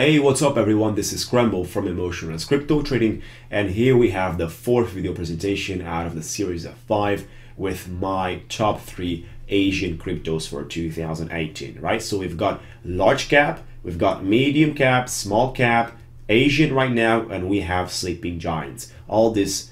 Hey, what's up everyone? This is Scramble from Emotionless Crypto Trading, and here we have the fourth video presentation out of the series of 5 with my top 3 Asian cryptos for 2018, right? So we've got large cap, we've got medium cap, small cap, Asian right now, and we have sleeping giants. All these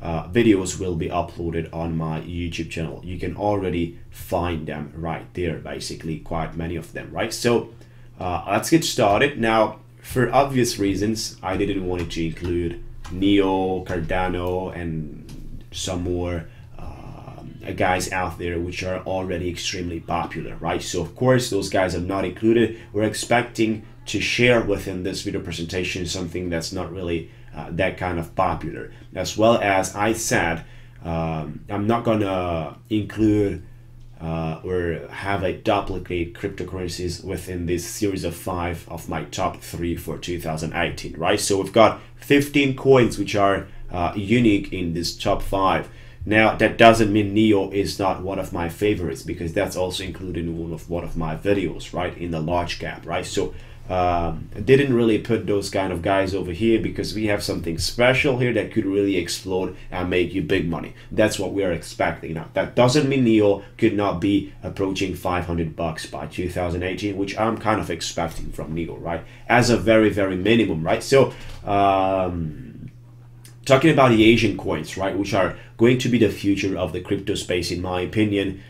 videos will be uploaded on my YouTube channel. You can already find them right there, basically quite many of them, right? So let's get started. Now, for obvious reasons, I didn't want to include Neo, Cardano, and some more guys out there which are already extremely popular, right? So of course those guys are not included. We're expecting to share within this video presentation something that's not really that kind of popular. As well as I said, I'm not gonna include or have a duplicate cryptocurrencies within this series of 5 of my top 3 for 2018, right? So we've got 15 coins which are unique in this top 5. Now that doesn't mean Neo is not one of my favorites, because that's also included in one of my videos, right, in the large cap, right? So I didn't really put those kind of guys over here because we have something special here that could really explode and make you big money. That's what we are expecting. Now that doesn't mean Neo could not be approaching 500 bucks by 2018, which I'm kind of expecting from Neo, right, as a very minimum, right? So talking about the Asian coins, right, which are going to be the future of the crypto space, in my opinion,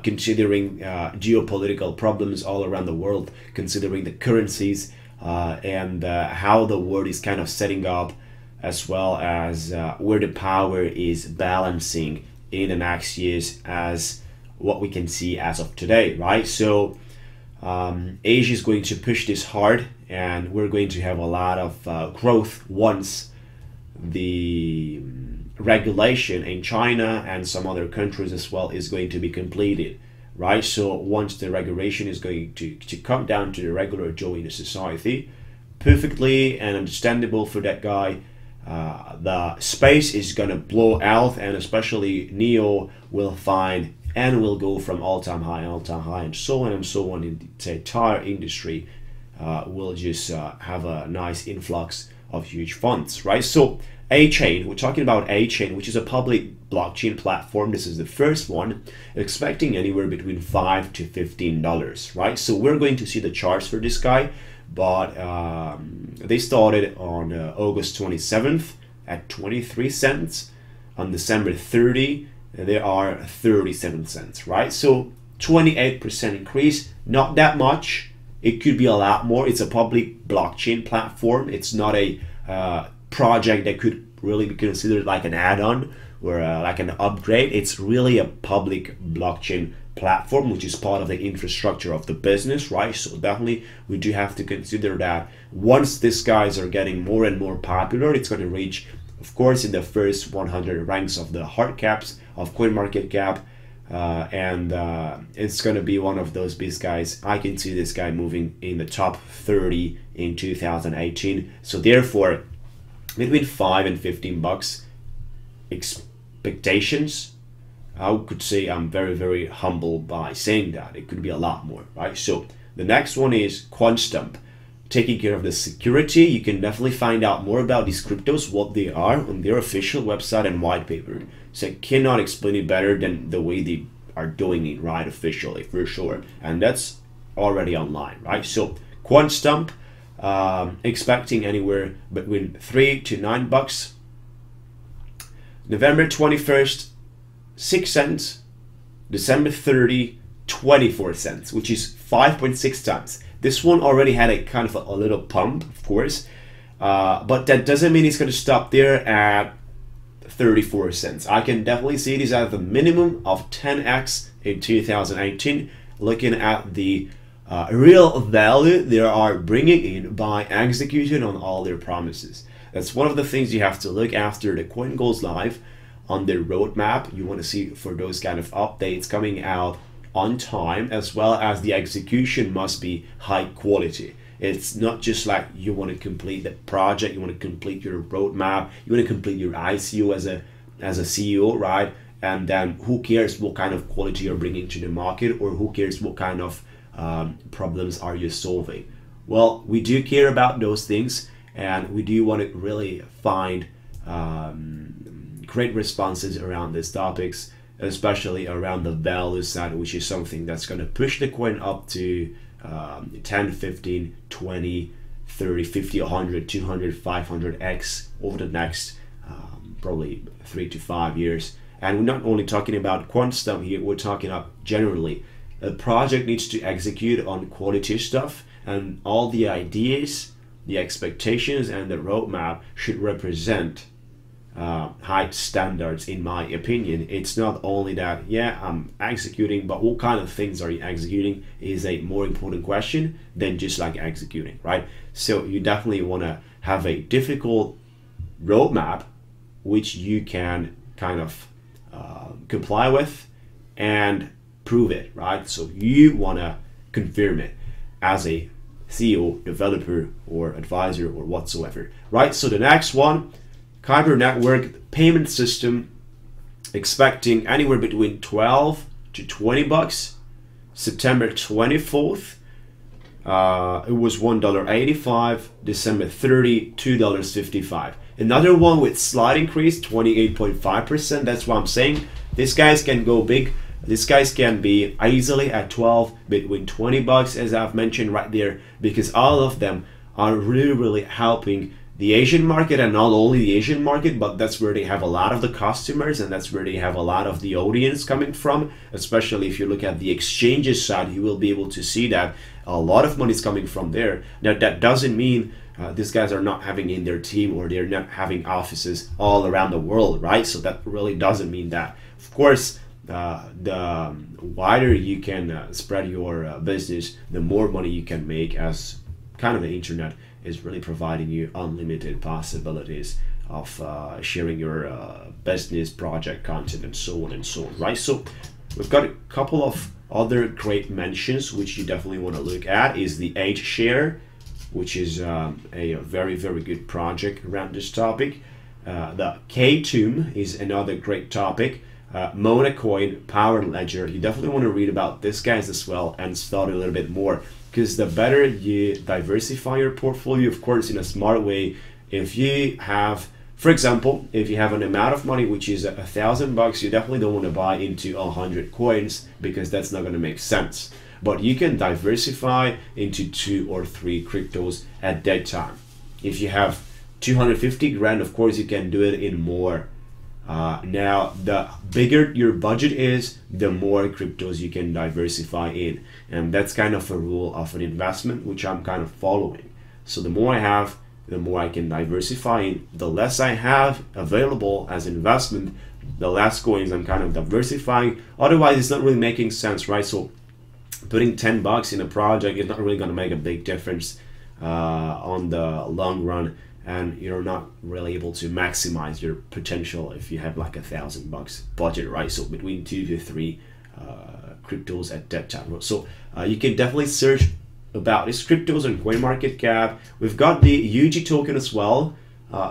considering geopolitical problems all around the world, considering the currencies and how the world is kind of setting up, as well as where the power is balancing in the next years, as what we can see as of today, right? So Asia is going to push this hard, and we're going to have a lot of growth once the regulation in China and some other countries as well is going to be completed, right? So once the regulation is going to come down to the regular Joe in the society, perfectly and understandable for that guy, the space is gonna blow out, and especially Neo will find and will go from all-time high, and so on and so on. In the entire industry will just have a nice influx of huge funds, right? So A-Chain, we're talking about A-Chain, which is a public blockchain platform. This is the first one, expecting anywhere between $5 to $15, right? So we're going to see the charts for this guy, but they started on August 27th at 23 cents. On December 30, they are 37 cents, right? So 28% increase, not that much. It could be a lot more. It's a public blockchain platform. It's not a project that could really be considered like an add-on or like an upgrade. It's really a public blockchain platform, which is part of the infrastructure of the business, right? So definitely we do have to consider that once these guys are getting more and more popular, it's going to reach, of course, in the first 100 ranks of the hard caps of CoinMarketCap. And it's gonna be one of those big guys. I can see this guy moving in the top 30 in 2018. So therefore, between 5 and 15 bucks expectations, I could say I'm very humble by saying that it could be a lot more, right? So the next one is Quantstamp, taking care of the security. You can definitely find out more about these cryptos, what they are, on their official website and white paper. So I cannot explain it better than the way they are doing it, right, officially, for sure. And that's already online, right? So Quantstamp, expecting anywhere between 3 to 9 bucks. November 21st, 6 cents. December 30, 24 cents, which is 5.6 times. This one already had a kind of a little pump, of course, but that doesn't mean it's going to stop there at 34 cents. I can definitely see this at the minimum of 10x in 2018, looking at the real value they are bringing in by executing on all their promises. That's one of the things you have to look after the coin goes live on their roadmap. You want to see for those kind of updates coming out on time, as well as the execution must be high quality. It's not just like you want to complete the project, you want to complete your roadmap, you want to complete your ICO as a CEO, right? And then who cares what kind of quality you're bringing to the market, or who cares what kind of problems are you solving? Well, we do care about those things, and we do want to really find great responses around these topics, especially around the value side, which is something that's going to push the coin up to 10, 15, 20, 30, 50, 100, 200, 500x over the next probably 3 to 5 years. And we're not only talking about quant stuff here, we're talking about generally. A project needs to execute on quality stuff, and all the ideas, the expectations, and the roadmap should represent high standards, in my opinion. It's not only that, yeah, I'm executing, but what kind of things are you executing is a more important question than just like executing, right? So you definitely want to have a difficult roadmap which you can kind of comply with and prove it, right? So you want to confirm it as a CEO, developer, or advisor, or whatsoever, right? So the next one, Kyber Network payment system, expecting anywhere between 12 to 20 bucks. September 24th, it was $1.85. December 30, $2.55. Another one with slight increase, 28.5%. That's what I'm saying. These guys can go big. These guys can be easily at 12, between 20 bucks, as I've mentioned right there, because all of them are really helping the Asian market, and not only the Asian market, but that's where they have a lot of the customers, and that's where they have a lot of the audience coming from. Especially if you look at the exchanges side, you will be able to see that a lot of money is coming from there. Now, that doesn't mean these guys are not having in their team, or they're not having offices all around the world, right? So that really doesn't mean that. Of course, the wider you can spread your business, the more money you can make, as kind of the internet is really providing you unlimited possibilities of sharing your business, project, content, and so on and so on, right? So we've got a couple of other great mentions which you definitely want to look at. Is the H-Share, which is a very good project around this topic. The K-Tomb is another great topic. Monacoin, Power Ledger. You definitely want to read about these guys as well and study a little bit more, because the better you diversify your portfolio, of course, in a smart way. If you have, for example, if you have an amount of money which is $1,000, you definitely don't want to buy into 100 coins, because that's not going to make sense. But you can diversify into 2 or 3 cryptos at that time. If you have 250 grand, of course, you can do it in more. Now, the bigger your budget is, the more cryptos you can diversify in. And that's kind of a rule of an investment, which I'm kind of following. So the more I have, the more I can diversify in. The less I have available as investment, the less coins I'm kind of diversifying. Otherwise, it's not really making sense, right? So putting 10 bucks in a project is not really going to make a big difference on the long run. And you're not really able to maximize your potential if you have like $1,000 budget, right? So between 2 to 3 cryptos at that time. So you can definitely search about these cryptos on CoinMarketCap. We've got the UG token as well,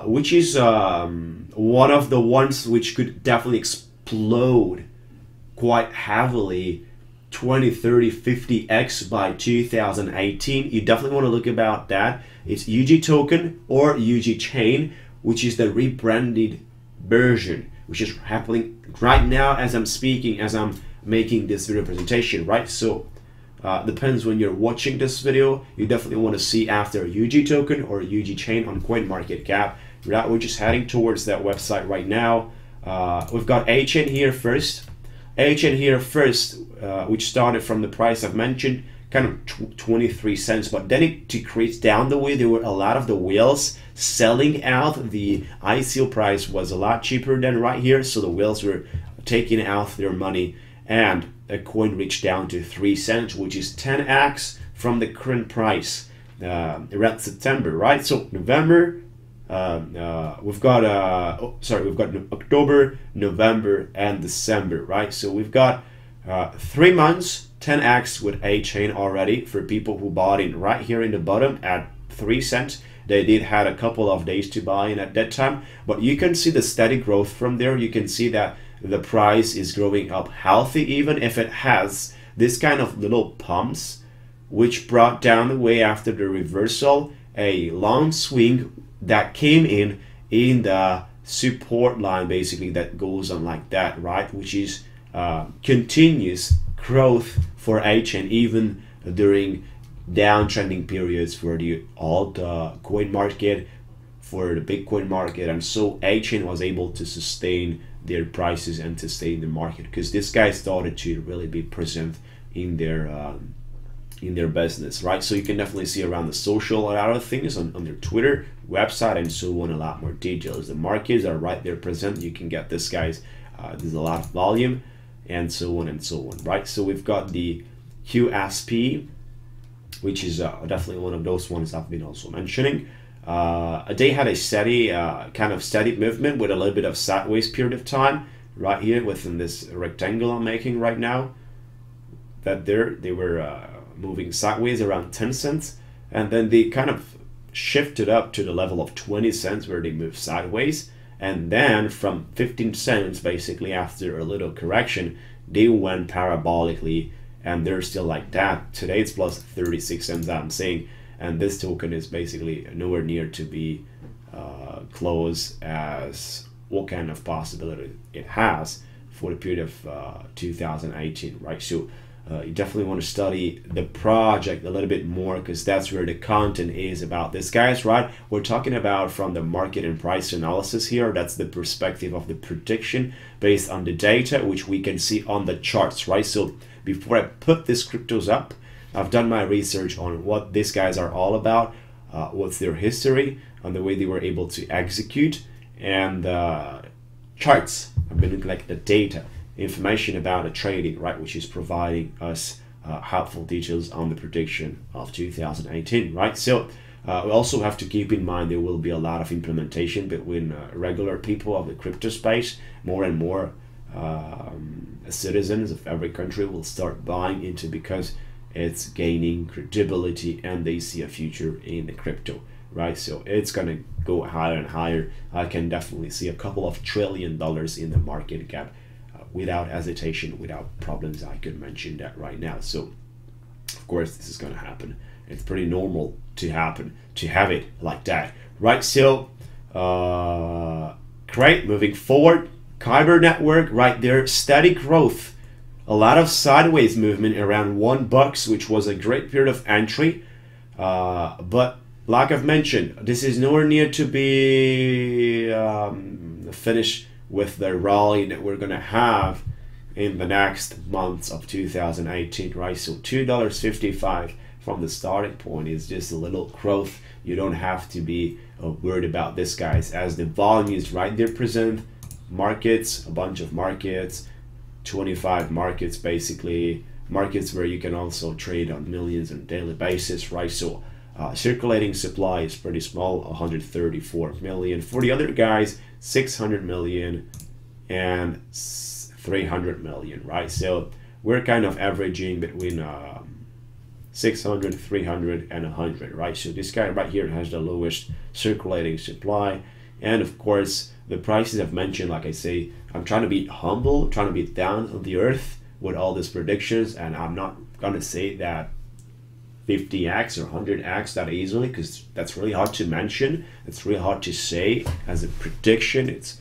which is one of the ones which could definitely explode quite heavily, 20, 30, 50x by 2018. You definitely want to look about that. It's UG token or UG chain, which is the rebranded version, which is happening right now as I'm speaking, as I'm making this video presentation, right? So depends when you're watching this video. You definitely want to see after UG token or UG chain on CoinMarketCap. We're just heading towards that website right now. We've got HN here first. HN here first, which started from the price I've mentioned, kind of 23 cents, but then it decreased down the way. There were a lot of the whales selling out. The ICO price was a lot cheaper than right here, so the whales were taking out their money, and a coin reached down to 3 cents, which is 10x from the current price around September, right? So November, we've got October, November, and December, right? So we've got 3 months, 10x with a chain already for people who bought in right here in the bottom at 3 cents. They did had a couple of days to buy in at that time, but you can see the steady growth from there. You can see that the price is growing up healthy, even if it has this kind of little pumps which brought down the way after the reversal, a long swing that came in the support line, basically, that goes on like that, right? Which is continuous growth for HN even during downtrending periods for the altcoin market, for the Bitcoin market. And so HN was able to sustain their prices and to stay in the market because this guy started to really be present in their business, right? So you can definitely see around the social and other things on their Twitter website and so on, a lot more details. The markets are right there present. You can get this guy's there's a lot of volume and so on and so on, right? So we've got the QSP, which is definitely one of those ones I've been also mentioning. They had a steady kind of steady movement with a little bit of sideways period of time right here within this rectangle I'm making right now. That they were moving sideways around 10 cents, and then they kind of shifted up to the level of 20 cents where they moved sideways, and then from 15 cents basically after a little correction they went parabolically, and they're still like that. Today it's plus 36 cents, I'm saying, and this token is basically nowhere near to be close as what kind of possibility it has for the period of 2018, right? So you definitely want to study the project a little bit more because that's where the content is about this, guys, right? We're talking about from the market and price analysis here. That's the perspective of the prediction based on the data, which we can see on the charts, right? So before I put these cryptos up, I've done my research on what these guys are all about, what's their history, and the way they were able to execute, and charts. I've been looking at the data, information about the trading, right, which is providing us helpful details on the prediction of 2018, right? So we also have to keep in mind there will be a lot of implementation between regular people of the crypto space. More and more citizens of every country will start buying into because it's gaining credibility and they see a future in the crypto, right? So it's gonna go higher and higher. I can definitely see a couple of $1 trillion in the market cap without hesitation, without problems. I could mention that right now. So of course this is going to happen. It's pretty normal to happen, to have it like that, right? So great. Moving forward, Kyber network right there, steady growth, a lot of sideways movement around $1, which was a great period of entry, but like I've mentioned, this is nowhere near to be finished with the rally that we're gonna have in the next months of 2018, right? So $2.55 from the starting point is just a little growth. You don't have to be worried about this, guys, as the volume is right there present. Markets, a bunch of markets, 25 markets basically, markets where you can also trade on millions on a daily basis, right? So circulating supply is pretty small, 134 million. For the other guys, 600 million and 300 million, right? So we're kind of averaging between 600, 300 and 100, right? So this guy right here has the lowest circulating supply, and of course the prices I've mentioned. Like I say, I'm trying to be humble, trying to be down on the earth with all these predictions, and I'm not gonna say that 50x or 100x that easily, because that's really hard to mention. It's really hard to say as a prediction. It's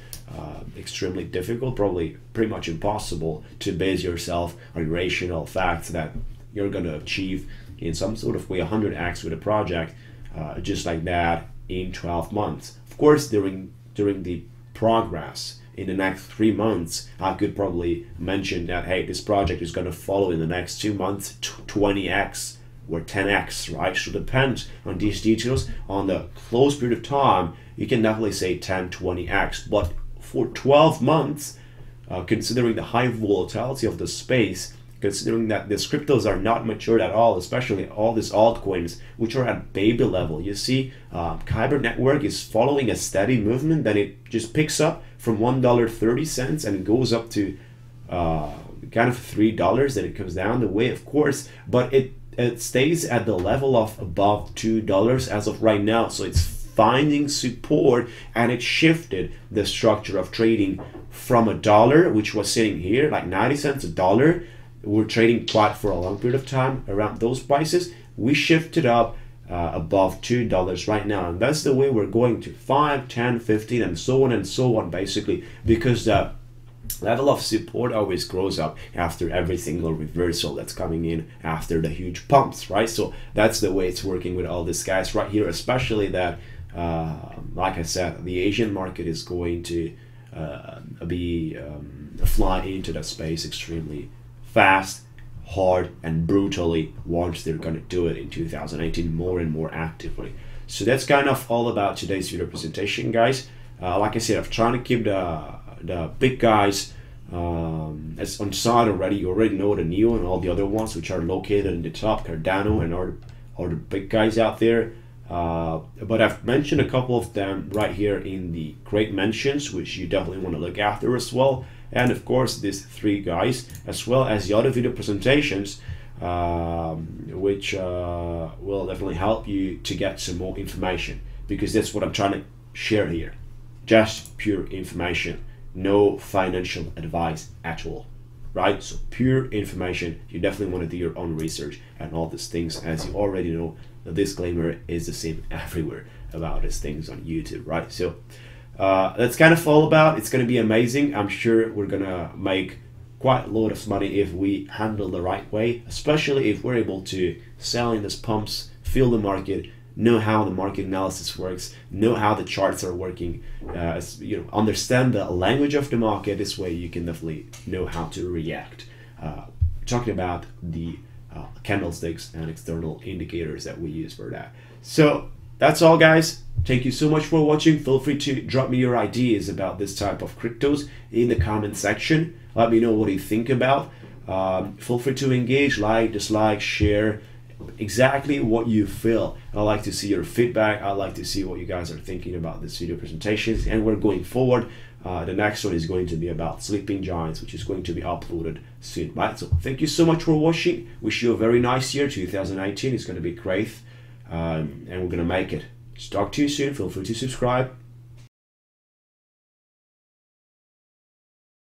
extremely difficult, probably pretty much impossible to base yourself on rational facts that you're going to achieve in some sort of way 100x with a project just like that in 12 months. Of course, during the progress in the next 3 months, I could probably mention that, hey, this project is going to follow in the next 2 months 20x or 10x, right? So depends on these details. On the close period of time, you can definitely say 10, 20x, but for 12 months, considering the high volatility of the space, considering that these cryptos are not matured at all, especially all these altcoins, which are at baby level. You see, Kyber network is following a steady movement, then it just picks up from $1.30 and it goes up to kind of $3, then it comes down the way, of course, but it stays at the level of above $2 as of right now. So it's finding support, and it shifted the structure of trading from $1, which was sitting here like 90 cents, $1, we're trading quite for a long period of time around those prices. We shifted up above $2 right now, and that's the way we're going to 5, 10, 15, and so on basically, because the level of support always grows up after every single reversal that's coming in after the huge pumps, right? So that's the way it's working with all these guys right here, especially that like I said, the Asian market is going to fly into that space extremely fast, hard, and brutally once they're going to do it in 2018 more and more actively. So that's kind of all about today's video presentation, guys. Like I said, I'm trying to keep the big guys as on side already. You already know the NEO and all the other ones which are located in the top, Cardano and all the big guys out there. But I've mentioned a couple of them right here in the great mentions, which you definitely want to look after as well. And of course, these 3 guys, as well as the other video presentations, which will definitely help you to get some more information, because that's what I'm trying to share here. Just pure information, no financial advice at all, right? So pure information. You definitely want to do your own research and all these things. As you already know, the disclaimer is the same everywhere about these things on YouTube, right? So that's kind of all about. It's going to be amazing. I'm sure we're going to make quite a lot of money if we handle the right way, especially if we're able to sell in these pumps, feel the market, know how the market analysis works, know how the charts are working, understand the language of the market. This way you can definitely know how to react. Talking about the candlesticks and external indicators that we use for that. So that's all, guys. Thank you so much for watching. Feel free to drop me your ideas about this type of cryptos in the comment section. Let me know what you think about. Feel free to engage, like, dislike, share, exactly what you feel. I like to see your feedback. I like to see what you guys are thinking about this video presentations, and we're going forward. The next one is going to be about sleeping giants, which is going to be uploaded soon, right? So thank you so much for watching. Wish you a very nice year. 2019 is going to be great, and we're going to make it. Talk to you soon. Feel free to subscribe.